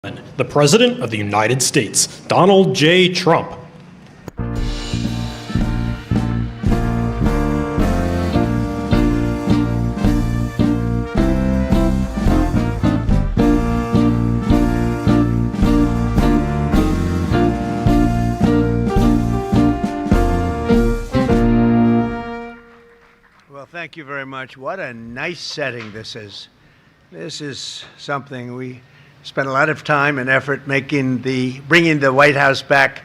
The President of the United States, Donald J. Trump. Well, thank you very much. What a nice setting this is. This is something we spent a lot of time and effort bringing the White House back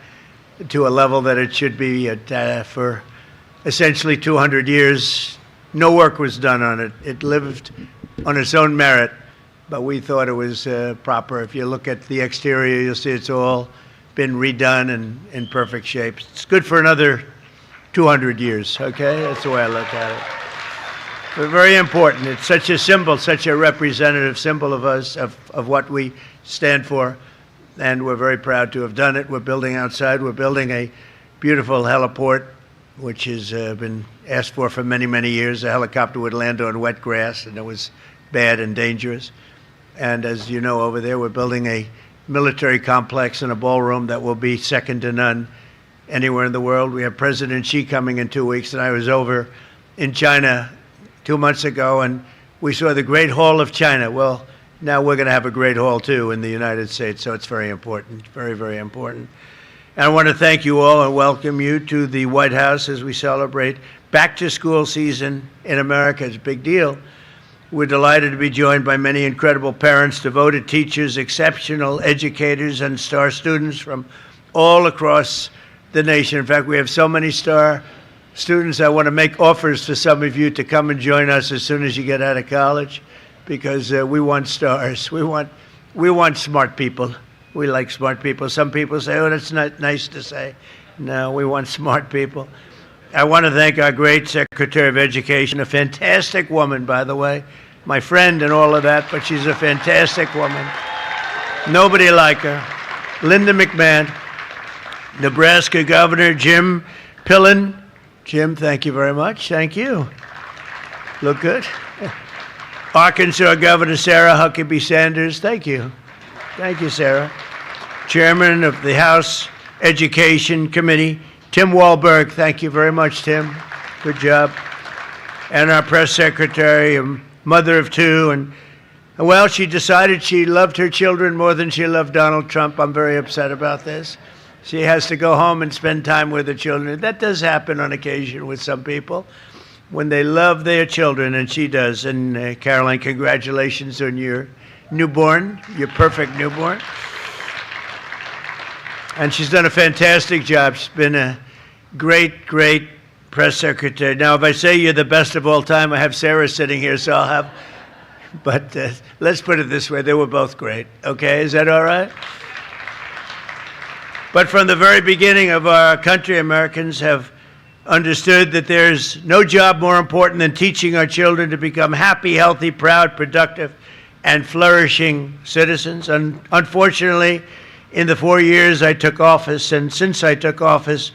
to a level that it should be at. For essentially 200 years, no work was done on it. It lived on its own merit, but we thought it was proper. If you look at the exterior, you'll see it's all been redone and in perfect shape. It's good for another 200 years, okay? That's the way I look at it. But very important. It's such a symbol, such a representative symbol of us, of what we stand for, and we're very proud to have done it. We're building outside. We're building a beautiful heliport, which has been asked for many, many years. A helicopter would land on wet grass, and it was bad and dangerous. And as you know, over there, we're building a military complex and a ballroom that will be second to none anywhere in the world. We have President Xi coming in 2 weeks, and I was over in China 2 months ago, and we saw the Great Hall of China. Well, now we're going to have a Great Hall, too, in the United States, so it's very important, very, very important. And I want to thank you all and welcome you to the White House as we celebrate back-to-school season in America. It's a big deal. We're delighted to be joined by many incredible parents, devoted teachers, exceptional educators, and star students from all across the nation. In fact, we have so many star students, I want to make offers to some of you to come and join us as soon as you get out of college, because we want stars. We want smart people. We like smart people. Some people say, oh, that's not nice to say. No, we want smart people. I want to thank our great Secretary of Education, a fantastic woman, by the way, my friend and all of that, but she's a fantastic woman. Nobody like her. Linda McMahon, Nebraska Governor Jim Pillen. Jim, thank you very much. Thank you. Look good. Arkansas Governor Sarah Huckabee Sanders. Thank you. Thank you, Sarah. Chairman of the House Education Committee, Tim Walberg. Thank you very much, Tim. Good job. And our press secretary, a mother of two. And, well, she decided she loved her children more than she loved Donald Trump. I'm very upset about this. She has to go home and spend time with her children. That does happen on occasion with some people when they love their children, and she does. And Caroline, congratulations on your newborn, your perfect newborn. And she's done a fantastic job. She's been a great, great press secretary. Now, if I say you're the best of all time, I have Sarah sitting here, so I'll have, but let's put it this way, they were both great. Okay, is that all right? But from the very beginning of our country, Americans have understood that there's no job more important than teaching our children to become happy, healthy, proud, productive, and flourishing citizens. And unfortunately, in the 4 years I took office, and since I took office,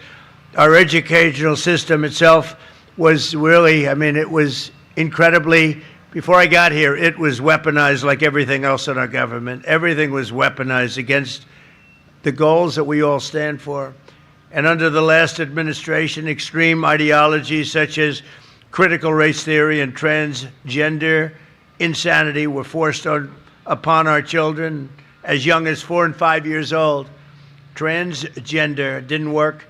our educational system itself was really, it was incredibly, before I got here, it was weaponized like everything else in our government. Everything was weaponized against the goals that we all stand for. And under the last administration, extreme ideologies such as critical race theory and transgender insanity were forced upon our children as young as 4 and 5 years old. Transgender didn't work.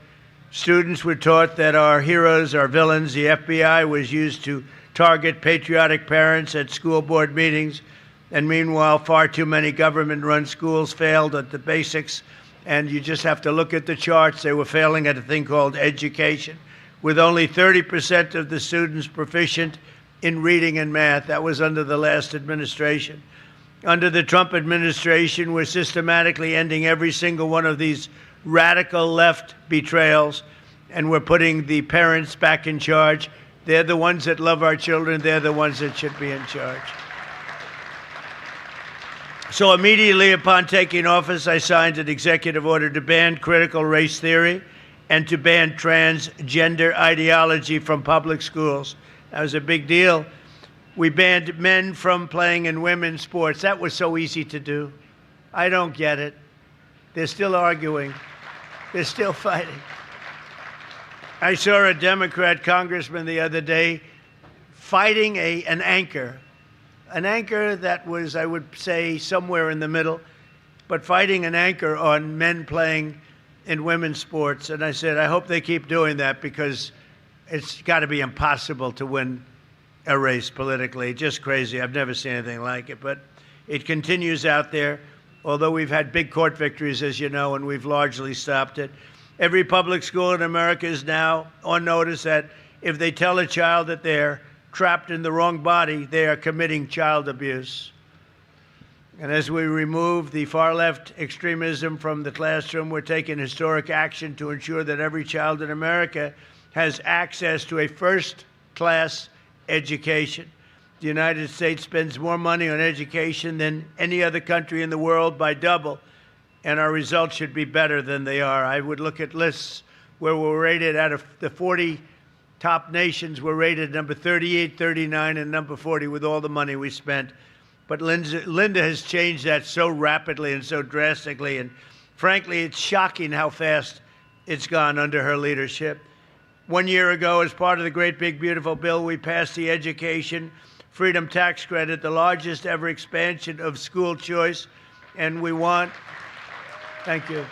Students were taught that our heroes are villains. The FBI was used to target patriotic parents at school board meetings. And meanwhile, far too many government-run schools failed at the basics. And you just have to look at the charts. They were failing at a thing called education, with only 30% of the students proficient in reading and math. That was under the last administration. Under the Trump administration, we're systematically ending every single one of these radical left betrayals, and we're putting the parents back in charge. They're the ones that love our children. They're the ones that should be in charge. So immediately upon taking office, I signed an executive order to ban critical race theory and to ban transgender ideology from public schools. That was a big deal. We banned men from playing in women's sports. That was so easy to do. I don't get it. They're still arguing. They're still fighting. I saw a Democrat congressman the other day fighting an anchor that was, I would say, somewhere in the middle, but fighting an anchor on men playing in women's sports. And I said, I hope they keep doing that, because it's got to be impossible to win a race politically. Just crazy. I've never seen anything like it. But it continues out there, although we've had big court victories, as you know, and we've largely stopped it. Every public school in America is now on notice that if they tell a child that they're trapped in the wrong body, they are committing child abuse. And as we remove the far-left extremism from the classroom, we're taking historic action to ensure that every child in America has access to a first-class education. The United States spends more money on education than any other country in the world by double, and our results should be better than they are. I would look at lists where we're rated out of the 40 top nations, we're rated number 38, 39, and number 40 with all the money we spent. But Linda has changed that so rapidly and so drastically, and frankly, it's shocking how fast it's gone under her leadership. 1 year ago, as part of the great big beautiful bill, we passed the Education Freedom Tax Credit, the largest ever expansion of school choice, and we want, thank you,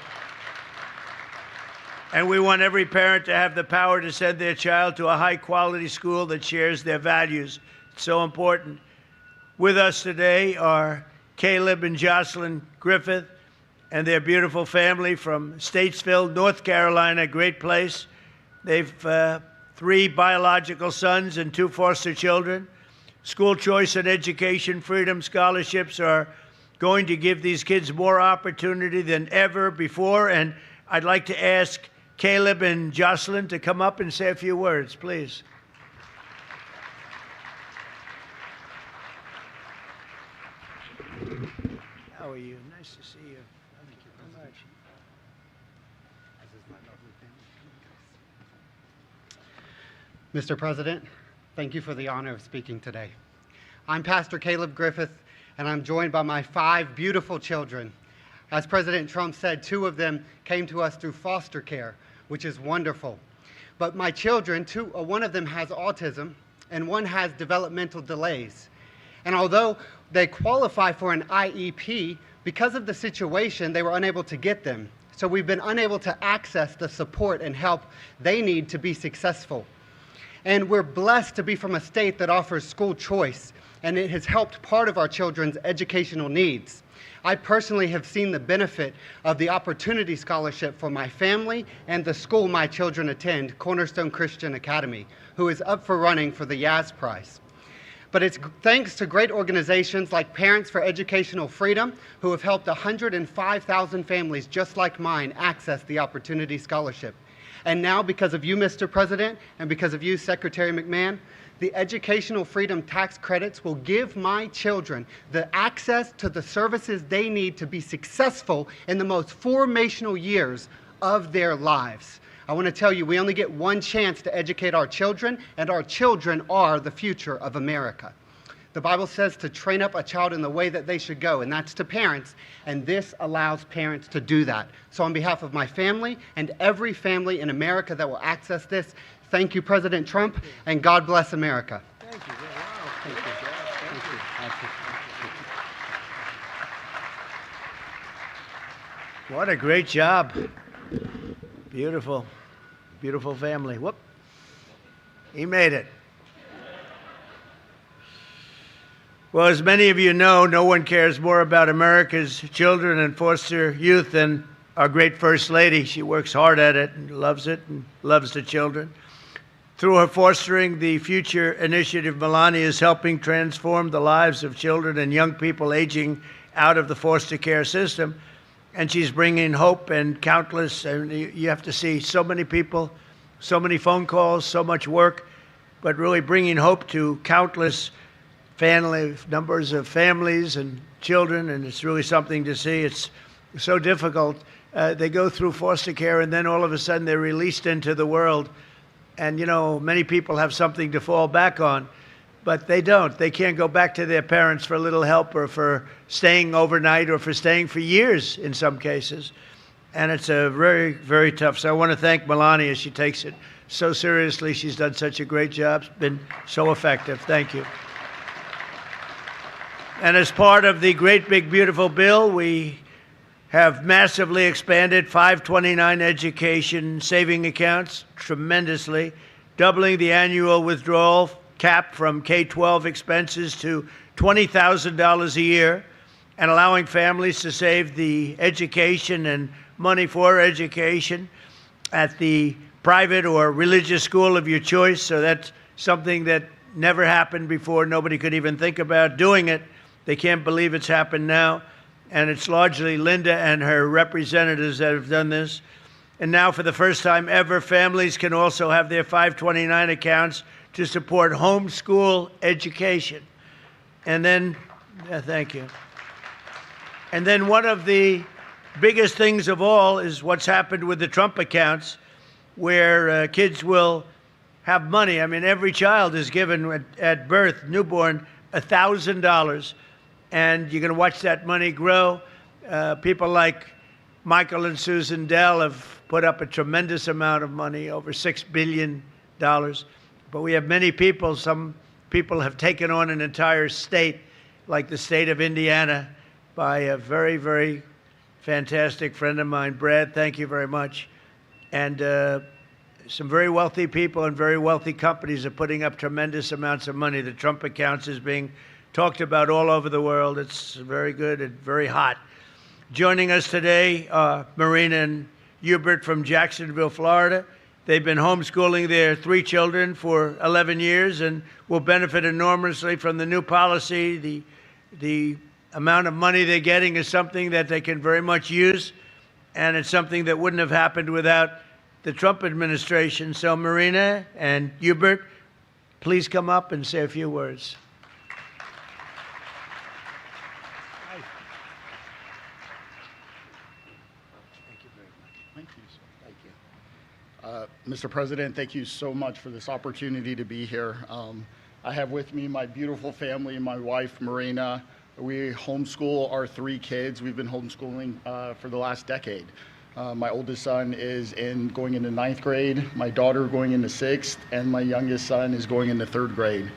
and we want every parent to have the power to send their child to a high-quality school that shares their values. It's so important. With us today are Caleb and Jocelyn Griffith and their beautiful family from Statesville, North Carolina, a great place. They've 3 biological sons and 2 foster children. School choice and education freedom scholarships are going to give these kids more opportunity than ever before. And I'd like to ask Caleb and Jocelyn to come up and say a few words, please. How are you? Nice to see you. Thank you very much. Mr. President, thank you for the honor of speaking today. I'm Pastor Caleb Griffith, and I'm joined by my 5 beautiful children. As President Trump said, 2 of them came to us through foster care, which is wonderful. But my children, 1 of them has autism, and 1 has developmental delays. And although they qualify for an IEP, because of the situation, they were unable to get them. So we've been unable to access the support and help they need to be successful. And we're blessed to be from a state that offers school choice, and it has helped part of our children's educational needs. I personally have seen the benefit of the Opportunity Scholarship for my family and the school my children attend, Cornerstone Christian Academy, who is up for running for the Yaz Prize. But it's thanks to great organizations like Parents for Educational Freedom, who have helped 105,000 families just like mine access the Opportunity Scholarship. And now, because of you, Mr. President, and because of you, Secretary McMahon, the Educational Freedom Tax Credits will give my children the access to the services they need to be successful in the most formational years of their lives. I want to tell you, we only get one chance to educate our children, and our children are the future of America. The Bible says to train up a child in the way that they should go, and that's to parents, and this allows parents to do that. So on behalf of my family and every family in America that will access this, thank you, President Trump, and God bless America. Thank you. Wow. Thank you. Thank you. What a great job. Beautiful, beautiful family. Whoop. He made it. Well, as many of you know, no one cares more about America's children and foster youth than our great First Lady. She works hard at it and loves the children. Through her Fostering the Future initiative, Melania is helping transform the lives of children and young people aging out of the foster care system. And she's bringing hope and countless, and you have to see so many people, so many phone calls, so much work, but really bringing hope to countless numbers of families and children, and it's really something to see. It's so difficult. They go through foster care, and then all of a sudden they're released into the world. And, you know, many people have something to fall back on. but they don't. They can't go back to their parents for a little help or for staying overnight or for staying for years in some cases. And it's a very, very tough. So I want to thank Melania. She takes it so seriously. She's done such a great job. It's been so effective. Thank you. And as part of the great, big, beautiful bill, we have massively expanded 529 education saving accounts tremendously, doubling the annual withdrawal cap from K-12 expenses to $20,000 a year, and allowing families to save the education and money for education at the private or religious school of your choice. So that's something that never happened before. Nobody could even think about doing it. They can't believe it's happened now. And it's largely Linda and her representatives that have done this. And now, for the first time ever, families can also have their 529 accounts to support homeschool education. And then, thank you. And then one of the biggest things of all is what's happened with the Trump accounts, where kids will have money. I mean, every child is given at birth, newborn, $1,000. And you're going to watch that money grow. People like Michael and Susan Dell have put up a tremendous amount of money, over $6 billion. But we have many people. Some people have taken on an entire state, like the state of Indiana, by a very, very fantastic friend of mine, Brad. Thank you very much. And some very wealthy people and very wealthy companies are putting up tremendous amounts of money. The Trump accounts is being talked about all over the world. It's very good and very hot. Joining us today, Marina and Hubert from Jacksonville, Florida. They've been homeschooling their 3 children for 11 years and will benefit enormously from the new policy. The amount of money they're getting is something that they can very much use, and it's something that wouldn't have happened without the Trump administration. So Marina and Hubert, please come up and say a few words. Mr. President, thank you so much for this opportunity to be here. I have with me my beautiful family, my wife, Marina. We homeschool our 3 kids. We've been homeschooling for the last decade. My oldest son is going into 9th grade, my daughter going into 6th, and my youngest son is going into 3rd grade.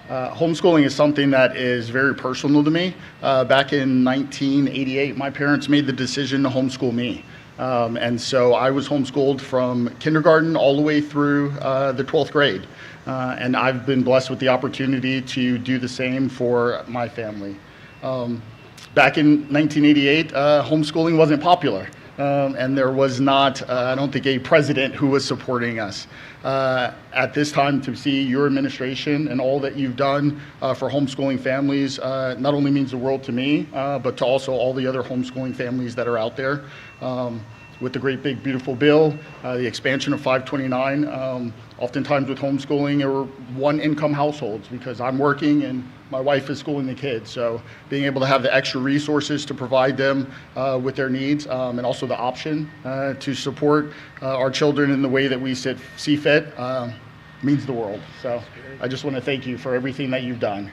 Homeschooling is something that is very personal to me. Back in 1988, my parents made the decision to homeschool me. And so I was homeschooled from kindergarten all the way through the 12th grade. And I've been blessed with the opportunity to do the same for my family. Back in 1988, homeschooling wasn't popular. And there was not, I don't think, a president who was supporting us. At this time, to see your administration and all that you've done for homeschooling families not only means the world to me, but to also all the other homeschooling families that are out there. With the great, big, beautiful bill, the expansion of 529, oftentimes with homeschooling, there were one-income households because I'm working and my wife is schooling the kids. So being able to have the extra resources to provide them with their needs and also the option to support our children in the way that we see fit means the world. So I just want to thank you for everything that you've done.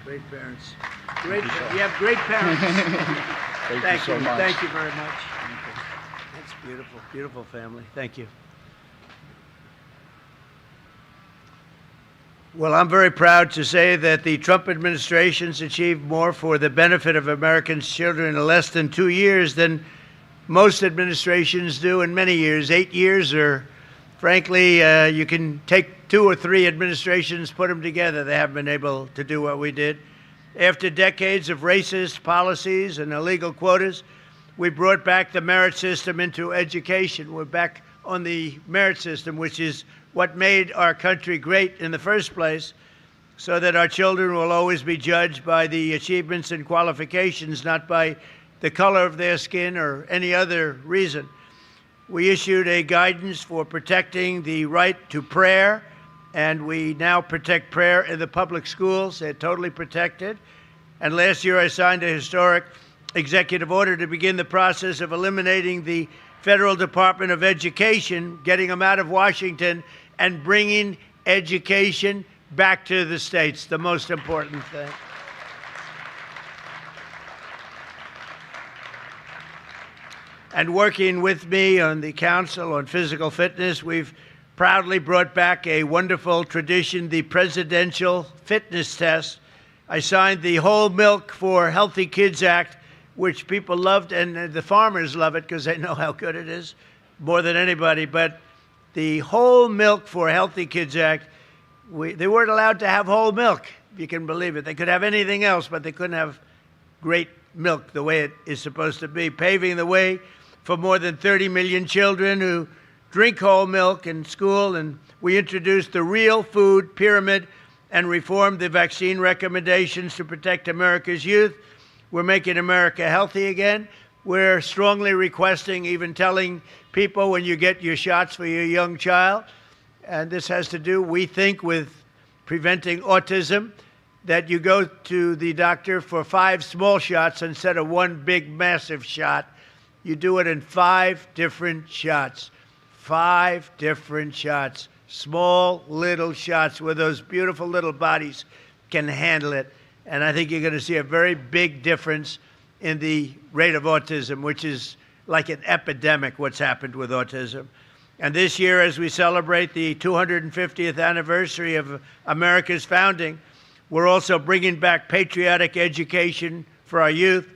Great parents. You have great parents. Thank you so much. Thank you very much. That's beautiful, beautiful family. Thank you. Well, I'm very proud to say that the Trump administration's achieved more for the benefit of Americans' children in less than 2 years than most administrations do in many years. 8 years, or frankly, you can take 2 or 3 administrations, put them together. They haven't been able to do what we did. After decades of racist policies and illegal quotas, we brought back the merit system into education. We're back on the merit system, which is what made our country great in the first place, so that our children will always be judged by the achievements and qualifications, not by the color of their skin or any other reason. We issued a guidance for protecting the right to prayer, and we now protect prayer in the public schools. They're totally protected. And last year I signed a historic executive order to begin the process of eliminating the Federal Department of Education, getting them out of Washington, and bringing education back to the states, the most important thing. And working with me on the Council on Physical Fitness, we've proudly brought back a wonderful tradition, the Presidential Fitness Test. I signed the Whole Milk for Healthy Kids Act, which people loved, and the farmers love it because they know how good it is, more than anybody. But the Whole Milk for Healthy Kids Act, they weren't allowed to have whole milk, if you can believe it. They could have anything else, but they couldn't have great milk the way it is supposed to be, paving the way for more than 30 million children who drink whole milk in school. And we introduced the Real Food Pyramid and reformed the vaccine recommendations to protect America's youth. We're making America healthy again. We're strongly requesting, even telling people when you get your shots for your young child, and this has to do, we think, with preventing autism, that you go to the doctor for 5 small shots instead of 1 big, massive shot. You do it in 5 different shots. 5 different shots. Small, little shots where those beautiful little bodies can handle it. And I think you're going to see a very big difference in the rate of autism, which is like an epidemic, what's happened with autism. And this year, as we celebrate the 250th anniversary of America's founding, we're also bringing back patriotic education for our youth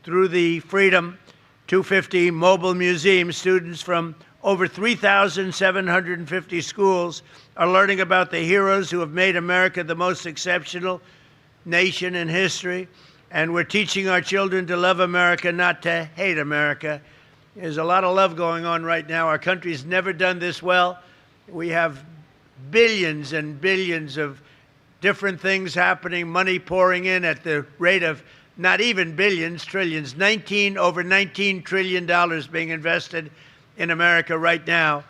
through the Freedom 250 Mobile Museum. Students from over 3,750 schools are learning about the heroes who have made America the most exceptional nation in history. And we're teaching our children to love America, not to hate America. There's a lot of love going on right now. Our country's never done this well. We have billions and billions of different things happening, money pouring in at the rate of not even billions, trillions, over $19 trillion being invested in America right now.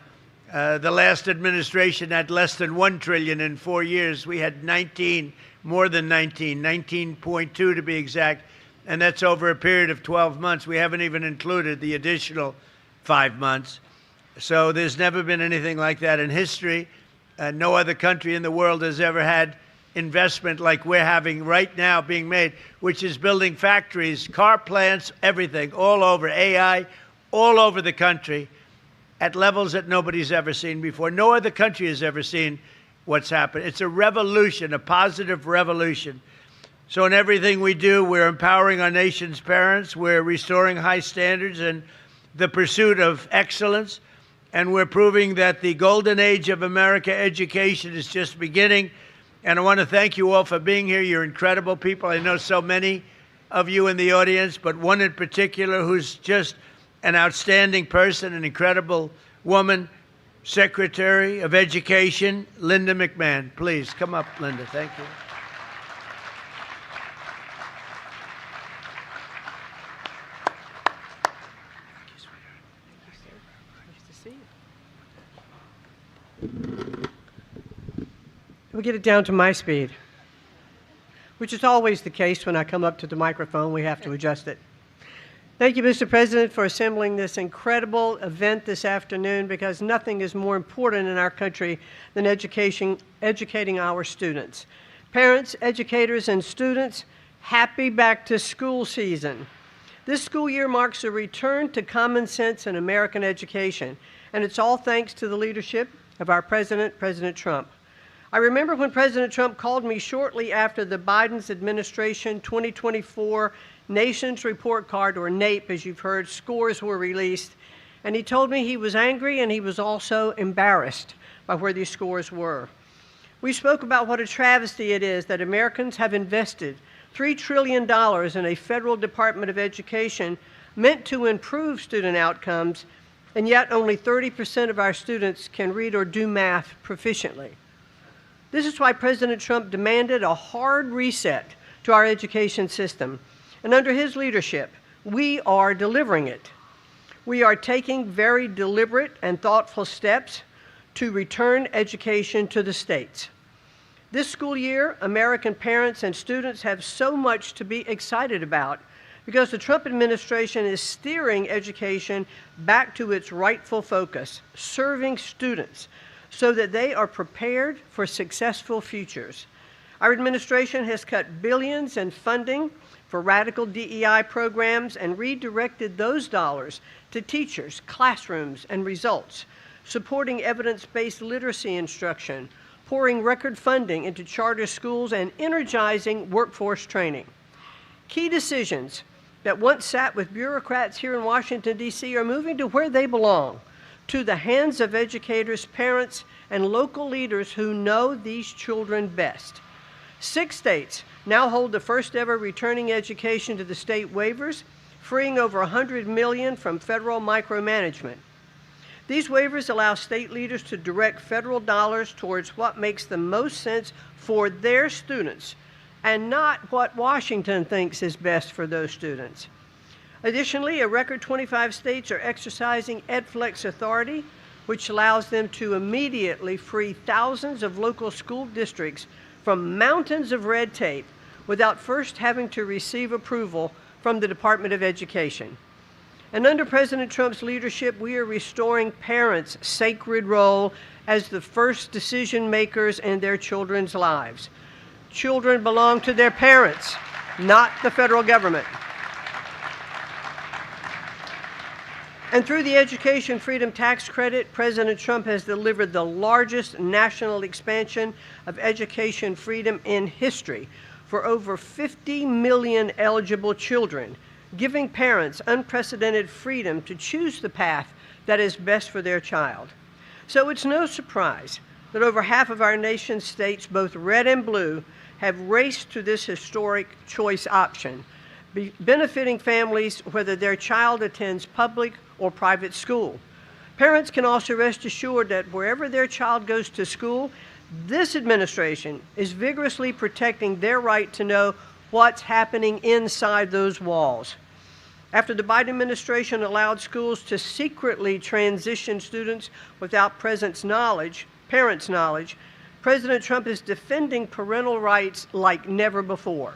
The last administration had less than $1 trillion in 4 years. We had 19, more than 19, 19.2 to be exact, and that's over a period of 12 months. We haven't even included the additional 5 months. So there's never been anything like that in history. No other country in the world has ever had investment like we're having right now being made, which is building factories, car plants, everything, all over, AI, all over the country at levels that nobody's ever seen before. No other country has ever seen what's happened. It's a revolution, a positive revolution. So in everything we do, we're empowering our nation's parents, we're restoring high standards and the pursuit of excellence, and we're proving that the golden age of America education is just beginning. And I want to thank you all for being here. You're incredible people. I know so many of you in the audience, but one in particular who's just an outstanding person, an incredible woman, Secretary of Education, Linda McMahon. Please come up, Linda. Thank you. We'll get it down to my speed, which is always the case when I come up to the microphone. We have to adjust it. Thank you, Mr. President, for assembling this incredible event this afternoon, because nothing is more important in our country than educating our students. Parents, educators, and students, happy back-to-school season. This school year marks a return to common sense in American education, and it's all thanks to the leadership of our President, President Trump. I remember when President Trump called me shortly after the Biden's administration 2024 Nations Report Card, or NAEP, as you've heard, scores were released, and he told me he was angry and he was also embarrassed by where these scores were. We spoke about what a travesty it is that Americans have invested $3 trillion in a federal Department of Education meant to improve student outcomes, and yet only 30% of our students can read or do math proficiently. This is why President Trump demanded a hard reset to our education system. And under his leadership, we are delivering it. We are taking very deliberate and thoughtful steps to return education to the states. This school year, American parents and students have so much to be excited about because the Trump administration is steering education back to its rightful focus, serving students, so that they are prepared for successful futures. Our administration has cut billions in funding for radical DEI programs and redirected those dollars to teachers, classrooms, and results, supporting evidence-based literacy instruction, pouring record funding into charter schools, and energizing workforce training. Key decisions that once sat with bureaucrats here in Washington, D.C. are moving to where they belong, to the hands of educators, parents, and local leaders who know these children best. 6 states now hold the first ever returning education to the state waivers, freeing over $100 million from federal micromanagement. These waivers allow state leaders to direct federal dollars towards what makes the most sense for their students and not what Washington thinks is best for those students. Additionally, a record 25 states are exercising EdFlex authority, which allows them to immediately free thousands of local school districts from mountains of red tape without first having to receive approval from the Department of Education. And under President Trump's leadership, we are restoring parents' sacred role as the first decision makers in their children's lives. Children belong to their parents, not the federal government. And through the Education Freedom Tax Credit, President Trump has delivered the largest national expansion of education freedom in history for over 50 million eligible children, giving parents unprecedented freedom to choose the path that is best for their child. So it's no surprise that over half of our nation's states, both red and blue, have raced to this historic choice option, benefiting families whether their child attends public or private school. Parents can also rest assured that wherever their child goes to school, this administration is vigorously protecting their right to know what's happening inside those walls. After the Biden administration allowed schools to secretly transition students without parents' knowledge, President Trump is defending parental rights like never before.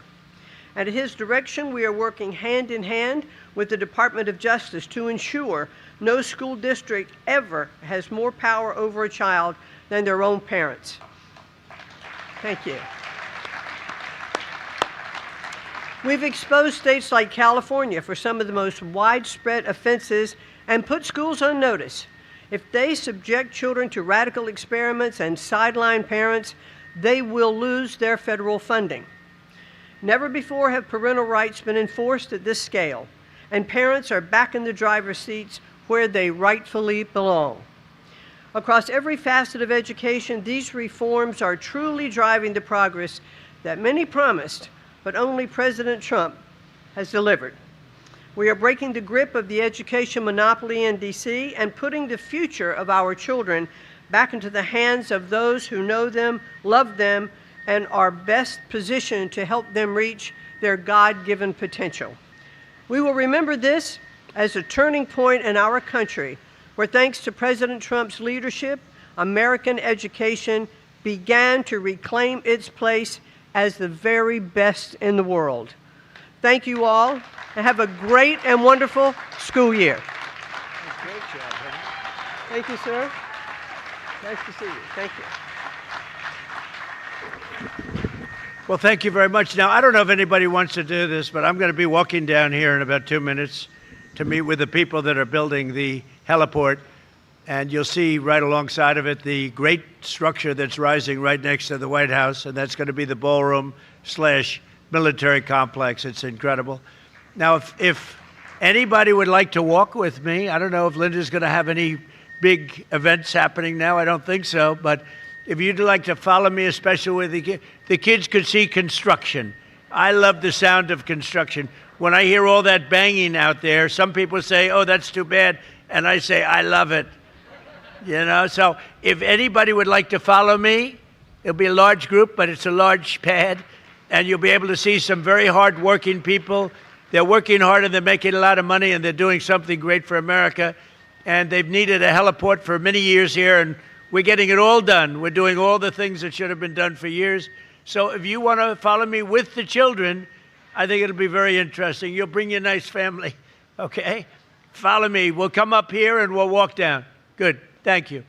At his direction, we are working hand in hand with the Department of Justice to ensure no school district ever has more power over a child than their own parents. Thank you. We've exposed states like California for some of the most widespread offenses and put schools on notice. If they subject children to radical experiments and sideline parents, they will lose their federal funding. Never before have parental rights been enforced at this scale, and parents are back in the driver's seats where they rightfully belong. Across every facet of education, these reforms are truly driving the progress that many promised, but only President Trump has delivered. We are breaking the grip of the education monopoly in D.C. and putting the future of our children back into the hands of those who know them, love them, and are best positioned to help them reach their God-given potential. We will remember this as a turning point in our country, where thanks to President Trump's leadership, American education began to reclaim its place as the very best in the world. Thank you all, and have a great and wonderful school year. Great job, honey. Thank you, sir. Nice to see you. Thank you. Well, thank you very much. Now, I don't know if anybody wants to do this, but I'm going to be walking down here in about 2 minutes to meet with the people that are building the heliport. And you'll see right alongside of it the great structure that's rising right next to the White House, and that's going to be the ballroom/military complex. It's incredible. Now, if anybody would like to walk with me, I don't know if Linda's going to have any big events happening now. I don't think so. But if you'd like to follow me, especially with the kids could see construction. I love the sound of construction. When I hear all that banging out there, some people say, oh, that's too bad. And I say, I love it. You know, so if anybody would like to follow me, it'll be a large group, but it's a large pad, and you'll be able to see some very hard-working people. They're working hard, and they're making a lot of money, and they're doing something great for America. And they've needed a heliport for many years here, and we're getting it all done. We're doing all the things that should have been done for years. So if you want to follow me with the children, I think it'll be very interesting. You'll bring your nice family, okay? Follow me. We'll come up here, and we'll walk down. Good. Thank you.